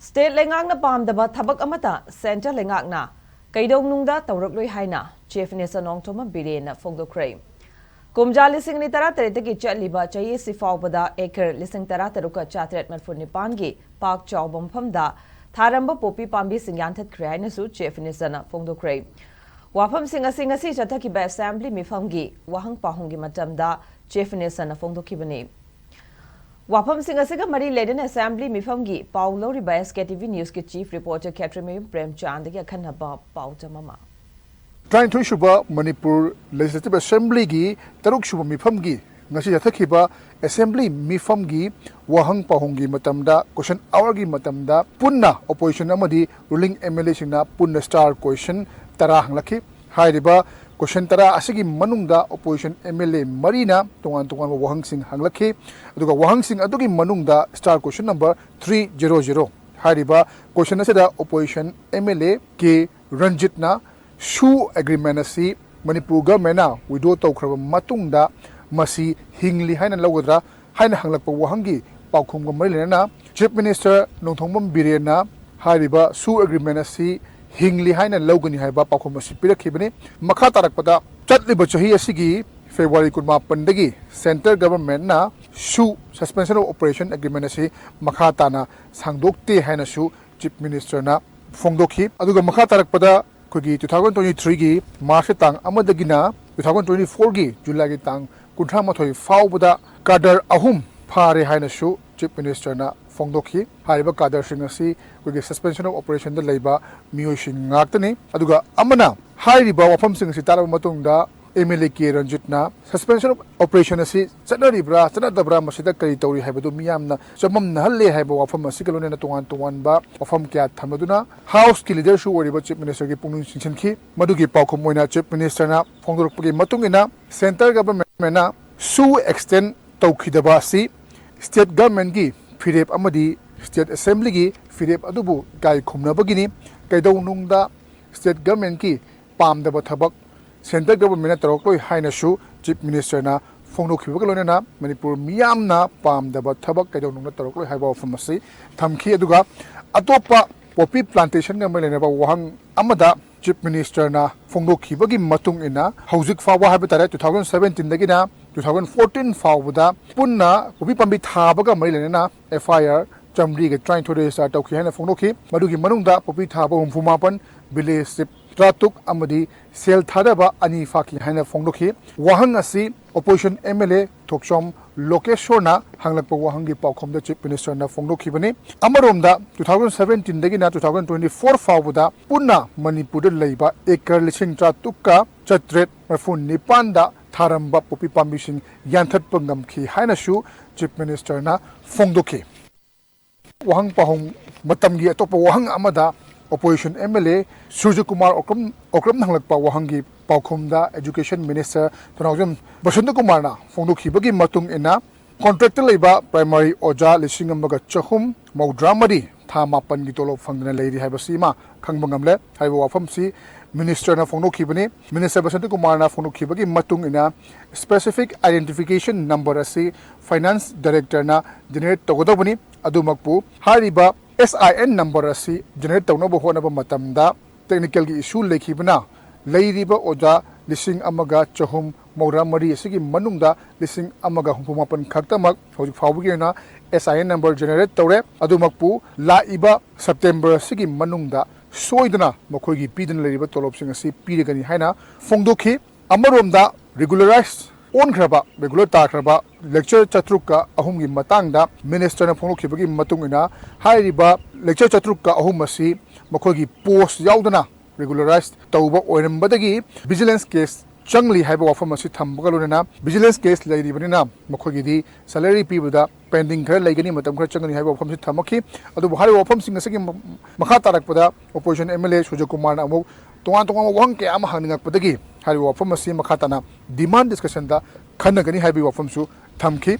State Leingakna Pamdaba Thabak Amatta, Center Leingakna Keidounungda Tourakloi haina, Chief Minister nongthombam Biren phongdokhre. Kumja lising ni tara teretagi chatliba chaye sifawbada acre lising tara taruka chatret Manipur Park Chawbam Phamda Tharamba Popi Pambi Singyantat Kraina su Chief Minister na phongdokhre. Wafam Singasi Chataki by Assembly Mifamgi, Wahang Pahungi Matamda, Chief Minister na phongdokhibani. Wapam Singasiga Mari Leden Assembly Mifamgi, Paulo by SKTV News ke Chief Reporter Katrimi Prem Chandagi Kanaba Pautamama. Trying to issue Manipur Legislative Assembly gi Taruk Shuba Mifamgi, Nasi Yatakiba Assembly Mifamgi, Wahang Pahungi Matamda, question Awargi Matamda, Punna Opposition Amadi, ruling MLA Sina Punna Star question Tarahang Laki, Haidiba. Question tara asigi manungda opposition MLA Marina tungan Wahang Singh hanglaki aduga Wahang Singh adugi manungda star question number 300 hariba question asida opposition MLA K Ranjit na shoe agreement asi Manipur government na wido tawkraba matungda masi hingli haina lawdra haina hanglakpa wahangi paukhumga marilena Chief Minister nongthombam Biren na hariba shoe agreement asi Hingli haina logani haiba pakhom asi pirakhibani makha tarakpada chatliba chahi asigi February 18 dagi center government na su suspension of operation agreement asi makha tana sangdokte haina su Chief Minister na phongdokhi aduga makha tarakpada khogi 2023 gi March tang amadagina 2024 gi July gi tang 38 fawbada kadar ahum phare haina su Chief Minister na phongdokhi hariba kadar singasi kogi suspension of operation da leiba miyoshin ngaktani aduga amana hariba wafam singasi taraba matungda MLA K Ranjit na suspension of operation asi chanaribra chanadabra masida kari tawri haibadu miyamna chamam nahalle haiba wafam asi kalone na tuwan ba wafam kya thamaduna house ki leader shu wariba Chief Minister ki pungning sinchinki madugi paukhom moina Chief Minister na phongdorpagi matungina center government na su extend tawkhidaba asi state government gi Firep Amadi State Assembly gi Firep Adubu Gai Khumnabagini Keidounungda State Government ki Pamdaba Thabak Center Government Tourakloi haina su Chief Minister na phongdokhibagalone na Manipur miyamna Pamdaba Thabak Keidounungda Tourakloi haiba famasi thamki aduga atopa poppy plantation ga melenaba wahang amada Chief Minister na phongdokhibagi matung ina hauzik fawa haiba tare 2017 dagina 2014 fawda punna poppy pambi thabaga mailena FIR chamri ge trying to register tawki hana phongdokhi madugi manungda poppy thaba humfumapan village tratuk amadi sel thadaba ani faki hana phongdokhi wahang asi opposition MLA thokchom lokeshona hanglakpa wahangi paukhomda Chief Minister na phongdokhi bani amaromda 2017 dagina 2024 fawda punna Manipur leiba acre lising tratukka chatret mafun nipanda Tharamba Popi Pambising Yanthat Pangam Ki Hainasu Chief Minister na phongdokhi Wahang Pahong Matamgi Atopa Wahang Amada Opposition MLA Surya Kumar Okram Hanglakpa Wahangi Paukhumda Education Minister Tonawjam Basanta Kumar na phongdokhi bagi matung ina contractor leiba primary oja lising amaga chahum maudramadi thamapan gi tolop phangna leiri haibasima khangbangamle haiba wafam si Minister na phongdokhi bani Minister Basanta Kumar na phongdokhi bagi matung ina specific identification number asi finance director na generate togodabani adumakpu hariba SIN number asi generate tawnobo honaba matamda technical gi issue lekhibana leiriba oja lising amaga chahum maura mari asigi manungda lising amaga humpumapan khaktamak hojik fawbugi na SIN number generate tawre adumakpu laiba September asigi manungda soidana makhoigi pidana leriba tolopsing asi piragani haina phongdokhi amaromda regularized on khraba regular takraba lecture chatrukka ahumgi matangda minister na phongdokhibagi matungina hairiba lecture chatrukka ahum asi makhoigi post yaudana regularized tauba oirambadagi vigilance case changli haiba wafam asi thambagalona vigilance case leiribanina makhoigi di salary pibada pending khar leigani matam khar changani haiba wafam si thamakhi adu bahari wafam sing asigi makha tarakpada opposition MLA Surya Kumar na amuk tungan wang ke ama haningakpadagi hari wafam asi makha tana demand discussion da khanagani haibi wafam su thamki